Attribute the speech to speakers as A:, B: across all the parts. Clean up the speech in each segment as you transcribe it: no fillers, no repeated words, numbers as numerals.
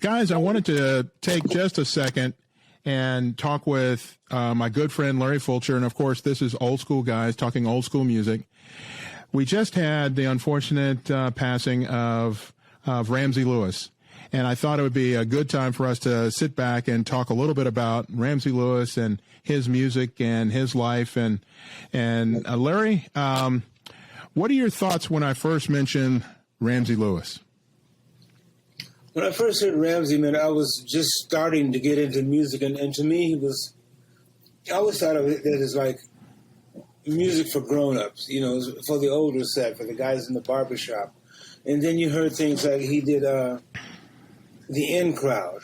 A: guys, I wanted to take just a second and talk with my good friend Larry Fulcher. And, of course, this is Old School Guys talking old school music. We just had the unfortunate passing of Ramsey Lewis. And I thought it would be a good time for us to sit back and talk a little bit about Ramsey Lewis and his music and his life. And Larry, what are your thoughts when I first mentioned Ramsey Lewis?
B: When I first heard Ramsey, man, I was just starting to get into music. And to me, I always thought of it as like music for grown-ups, you know, for the older set, for the guys in the barbershop. And then you heard things like he did The In Crowd.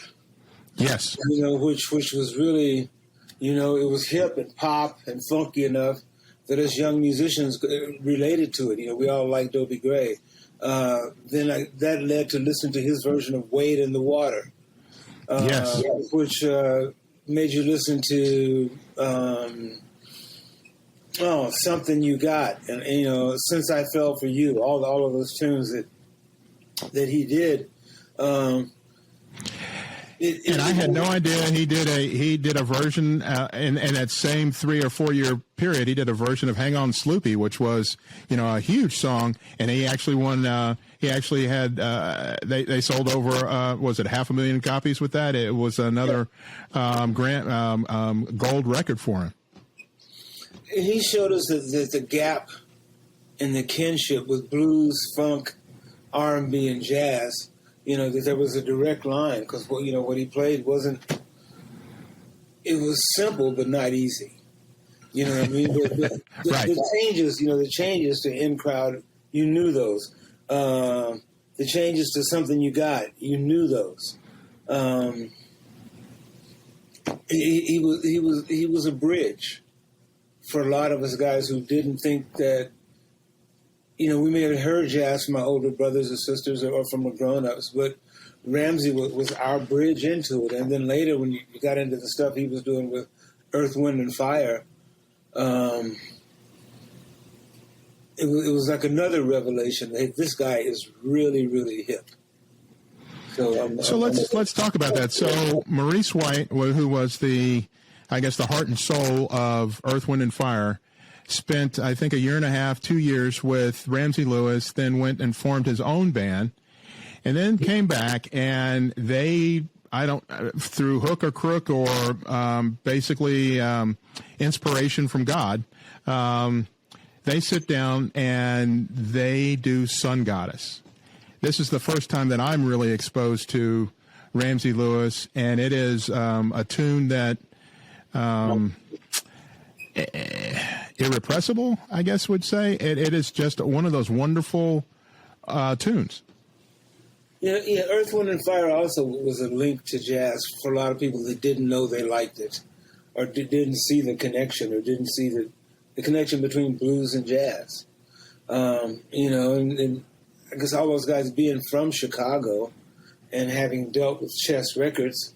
A: Yes.
B: You know, which was really, you know, it was hip and pop and funky enough that as young musicians related to it. You know, we all liked Dobie Gray. Then that led to listen to his version of Wade in the Water.
A: Yes.
B: Which made you listen to Something You Got. And, you know, Since I Fell for You, all of those tunes that he did.
A: And I had no idea he did a version in that same 3 or 4 year period. He did a version of "Hang On, Sloopy," which was, you know, a huge song, and he actually won. He actually had they sold over was it 500,000 copies with that? It was another gold record for him.
B: He showed us the gap in the kinship with blues, funk, R&B, and jazz. You know, that there was a direct line because, you know, what he played it was simple but not easy. You know what I mean?
A: Right.
B: The changes to In Crowd, you knew those. The changes to Something You Got, you knew those. He was a bridge for a lot of us guys who didn't think that. You know, we may have heard jazz from our older brothers or sisters or from the grown-ups, but Ramsey was our bridge into it. And then later, when you got into the stuff he was doing with Earth, Wind, and Fire, it was like another revelation. Hey, this guy is really, really hip. So
A: let's talk about that. So Maurice White, who was the heart and soul of Earth, Wind, and Fire, spent, I think, 1.5 years, 2 years with Ramsey Lewis, then went and formed his own band, and then came back, and they, through hook or crook or basically inspiration from God, they sit down and they do Sun Goddess. This is the first time that I'm really exposed to Ramsey Lewis, and it is a tune that irrepressible, I guess would say. It is just one of those wonderful tunes.
B: Yeah, Earth, Wind, and Fire also was a link to jazz for a lot of people that didn't know they liked it or didn't see the connection or didn't see the connection between blues and jazz. You know, and I guess all those guys being from Chicago and having dealt with Chess Records,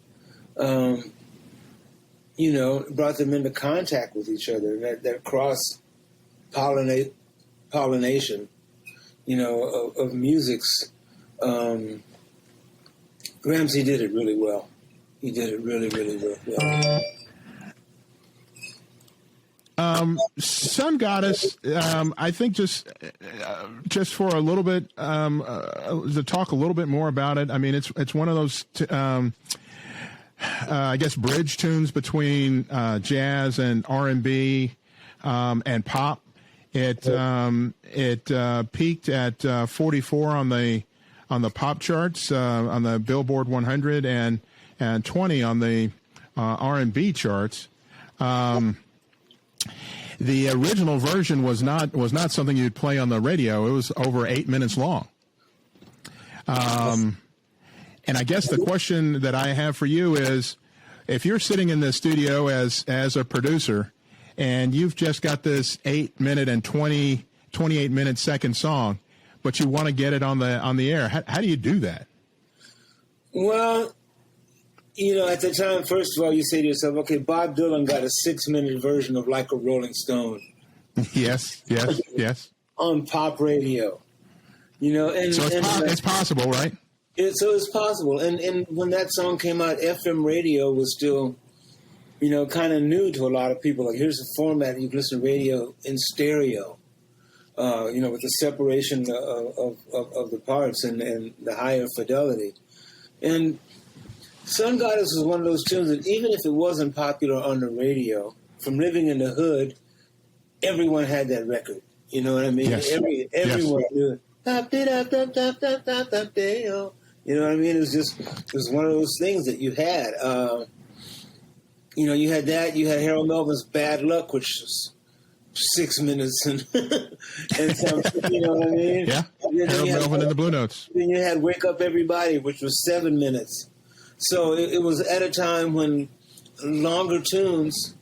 B: you know, brought them into contact with each other. That cross-pollination, you know, of musics. Ramsey did it really well. He did it really, really well.
A: Sun Goddess, I think just for a little bit, to talk a little bit more about it. I mean, it's one of those, I guess, bridge tunes between jazz and R&B and pop. It peaked at 44 on the pop charts, on the Billboard 100, and 20 on the R&B charts. The original version was not something you'd play on the radio. It was over 8 minutes long. And I guess the question that I have for you is, if you're sitting in the studio as a producer and you've just got this 8 minute and 28 minute second song, but you want to get it on the air, how do you do that?
B: Well, you know, at the time, first of all, you say to yourself, okay, Bob Dylan got a 6 minute version of Like a Rolling Stone.
A: Yes.
B: On pop radio. You know, and
A: so it's possible, right?
B: So it's possible. And when that song came out, FM radio was still, kind of new to a lot of people. Like, here's a format you can listen to radio in stereo, with the separation of the parts and the higher fidelity. And Sun Goddess was one of those tunes that even if it wasn't popular on the radio, from living in the hood, everyone had that record. You know what I mean?
A: Yes.
B: Everyone knew it. You know what I mean? It was one of those things that you had. You had that. You had Harold Melvin's Bad Luck, which was 6 minutes and some, you know what I mean?
A: Yeah. Harold Melvin and the Blue Notes.
B: Then you had Wake Up Everybody, which was 7 minutes. So it was at a time when longer tunes,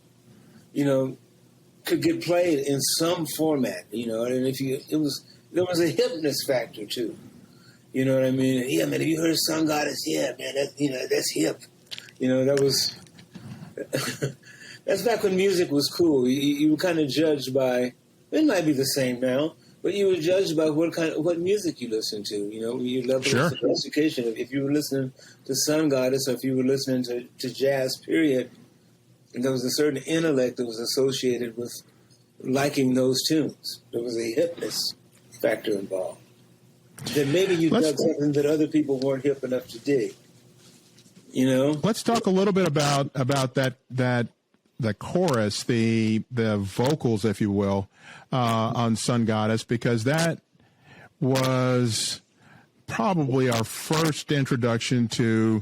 B: could get played in some format, and there was a hipness factor too. You know what I mean? Yeah, man, have you heard Sun Goddess? Yeah, man, that's hip. That was that's back when music was cool. You were kind of judged by, it might be the same now, but you were judged by what music you listened to. Your level of sophistication. If you were listening to Sun Goddess, or if you were listening to jazz, period, and there was a certain intellect that was associated with liking those tunes. There was a hipness factor involved. Then maybe you dug something that other people weren't hip enough to dig.
A: Let's talk a little bit about that the chorus, the vocals, if you will, on Sun Goddess, because that was probably our first introduction to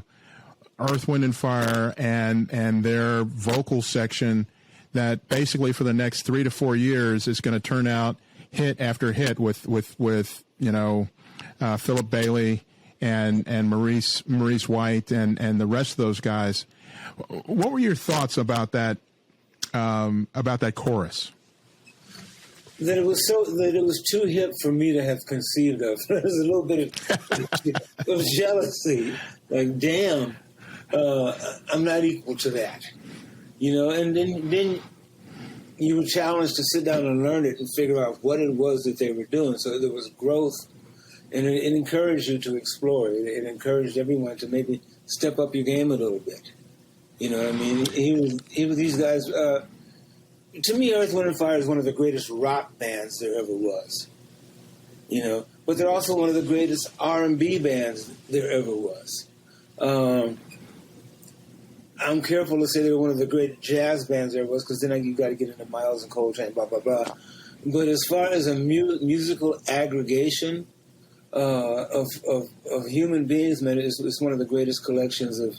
A: Earth, Wind, and Fire and their vocal section that basically for the next 3 to 4 years is going to turn out hit after hit with Philip Bailey and Maurice White and the rest of those guys. What were your thoughts about that chorus?
B: That it was too hip for me to have conceived of. There was a little bit of jealousy. Like, damn, I'm not equal to that. And then you were challenged to sit down and learn it and figure out what it was that they were doing. So there was growth, and it encouraged you to explore. It encouraged everyone to maybe step up your game a little bit. You know what I mean? He was these guys. To me, Earth, Wind, and Fire is one of the greatest rock bands there ever was. But they're also one of the greatest R&B bands there ever was. I'm careful to say they were one of the great jazz bands there was, because then you got to get into Miles and Coltrane, blah, blah, blah. But as far as a musical aggregation of human beings, man, it's one of the greatest collections of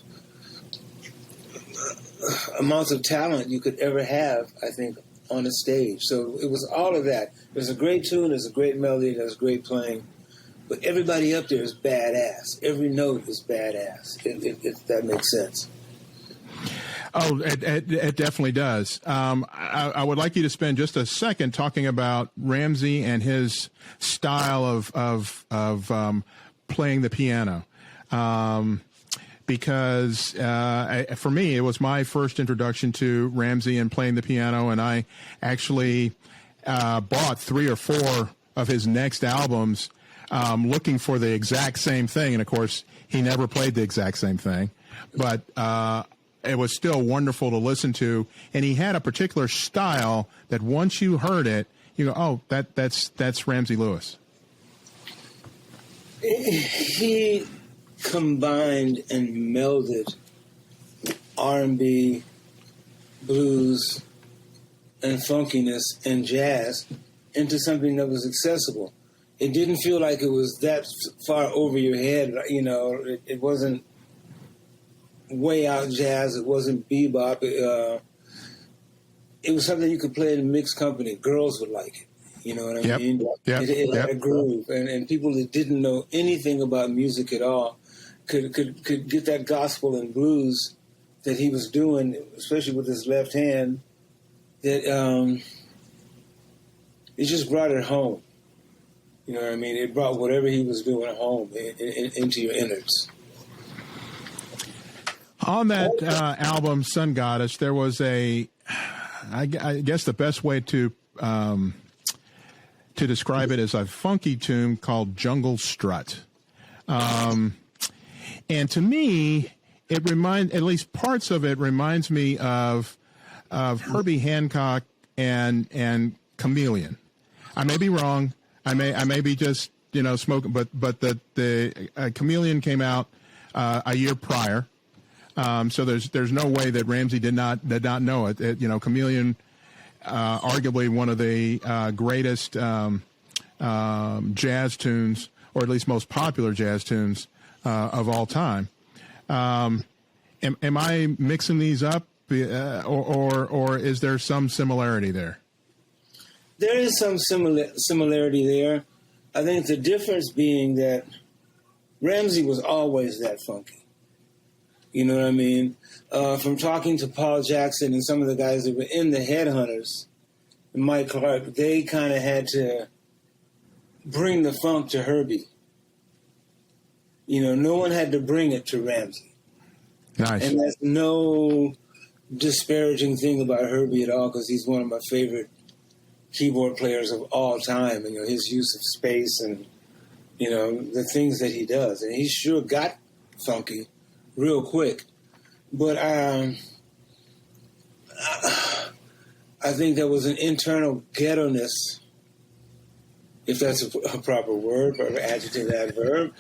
B: amounts of talent you could ever have, I think, on a stage. So it was all of that. There's a great tune, there's a great melody, there's great playing, but everybody up there is badass. Every note is badass, if that makes sense.
A: Oh, it definitely does. I would like you to spend just a second talking about Ramsey and his style of playing the piano, because for me it was my first introduction to Ramsey and playing the piano, and I actually bought 3 or 4 of his next albums, looking for the exact same thing, and of course he never played the exact same thing, but it was still wonderful to listen to, and he had a particular style that once you heard it, you go, "Oh, that's Ramsey Lewis."
B: He combined and melded R&B, blues, and funkiness and jazz into something that was accessible. It didn't feel like it was that far over your head. It wasn't way out jazz. It wasn't bebop. It was something you could play in mixed company. Girls would like it. You know what I mean?
A: Yep.
B: It had a groove, and people that didn't know anything about music at all could get that gospel and blues that he was doing, especially with his left hand. That it just brought it home. You know what I mean? It brought whatever he was doing home into your innards.
A: On that album, Sun Goddess, there was I guess the best way to describe it is a funky tune called Jungle Strut. And to me, at least parts of it reminds me of Herbie Hancock and Chameleon. I may be wrong. I may be just smoking, but the Chameleon came out a year prior, so there's no way that Ramsey did not know it. Chameleon, arguably one of the greatest jazz tunes, or at least most popular jazz tunes of all time. Am I mixing these up, or is there some similarity there?
B: There is some similarity there. I think the difference being that Ramsey was always that funky. You know what I mean? From talking to Paul Jackson and some of the guys that were in the Headhunters, and Mike Clark, they kind of had to bring the funk to Herbie. No one had to bring it to Ramsey.
A: Nice.
B: And that's no disparaging thing about Herbie at all, because he's one of my favorite keyboard players of all time. His use of space and, the things that he does. And he sure got funky real quick. But I think there was an internal ghetto-ness, if that's a proper word, or adjective, adverb.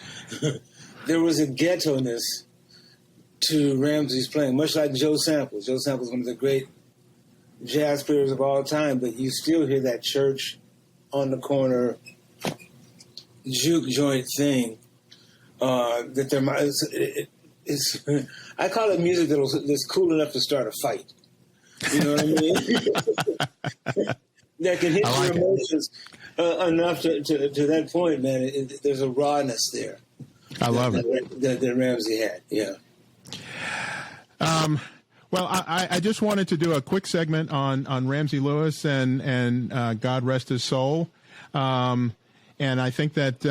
B: There was a ghetto-ness to Ramsey's playing, much like Joe Sample. Joe Sample's one of the great jazz players of all time, but you still hear that church on the corner juke joint thing. That there might, it's I call it music that's cool enough to start a fight. You know what I mean? That can hit your emotions enough to that point, man. There's a rawness there.
A: I love it.
B: That Ramsey had, yeah.
A: Well, I just wanted to do a quick segment on Ramsey Lewis and God rest his soul. And I think that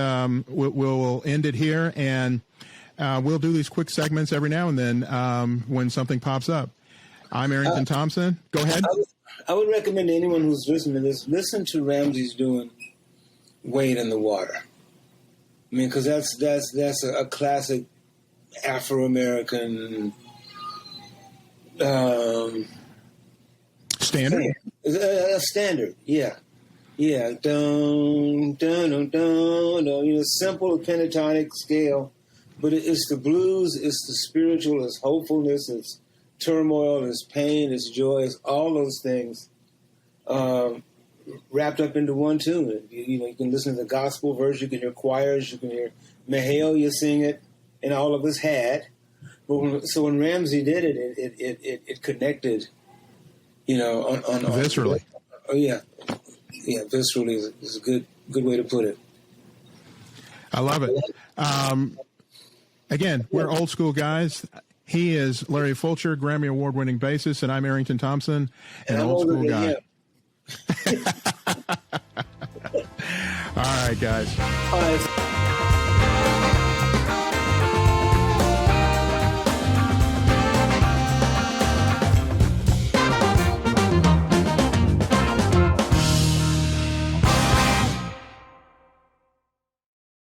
A: we'll end it here, and we'll do these quick segments every now and then when something pops up. I'm Errington Thompson. Go ahead.
B: I would recommend to anyone who's listening to this, listen to Ramsey's doing Wade in the Water. I mean, because that's a classic Afro-American
A: standard.
B: A standard, yeah. Dun dun dun dun dun. Simple pentatonic scale, but it's the blues, it's the spiritual, it's hopefulness, it's turmoil, it's pain, it's joy, it's all those things wrapped up into one tune. You can listen to the gospel verse, you can hear choirs, you can hear Mahalia sing it, and all of us had. But when Ramsey did it, it connected, on
A: viscerally.
B: Viscerally is a good way to put it.
A: I love it. Again, we're old school guys. He is Larry Fulcher, Grammy Award-winning bassist, and I'm Errington Thompson, an old school guy. All right, guys.
B: All right.